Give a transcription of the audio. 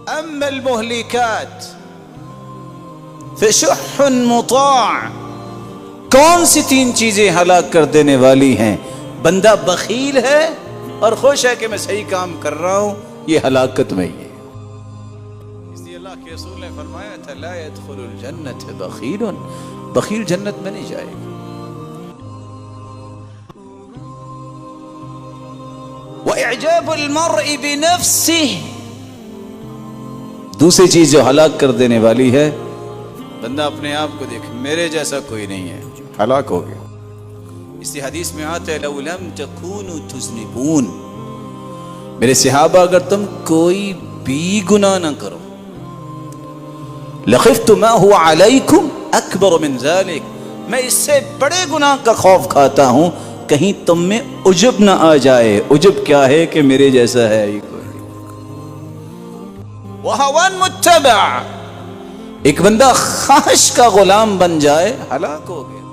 اما المہلکات فشح مطاع، کون سی تین چیزیں ہلاک کر دینے والی ہیں؟ بندہ بخیل ہے اور خوش ہے کہ میں صحیح کام کر رہا ہوں، یہ ہلاکت میں ہی ہے۔ اس لیے اللہ کے رسول نے فرمایا تھا لا يدخل الجنت بخیل، بخیل جنت میں نہیں جائے گا۔ وَإِعْجَابُ الْمَرْءِ بِنَفْسِهِ، دوسری چیز جو ہلاک کر دینے والی ہے، بندہ اپنے آپ کو دیکھ، میرے جیسا کوئی نہیں ہے، ہلاک ہو گیا۔ اسی حدیث میں آتا ہے لَوْ لَمْ تَكُونُوا تُذْنِبُونَ، میرے صحابہ اگر تم کوئی بھی گناہ نہ کرو، لَخِفْتُ مَا هُوَ عَلَيْكُمْ أَكْبَرُ مِنْ ذَلِكَ، میں اس سے بڑے گناہ کا خوف کھاتا ہوں، کہیں تم میں عجب نہ آ جائے۔ عجب کیا ہے کہ میرے جیسا ہے ہی کوئی۔ وَهَوًى مُتَّبَعَ، ایک بندہ خواہش کا غلام بن جائے، ہلاک ہو گیا۔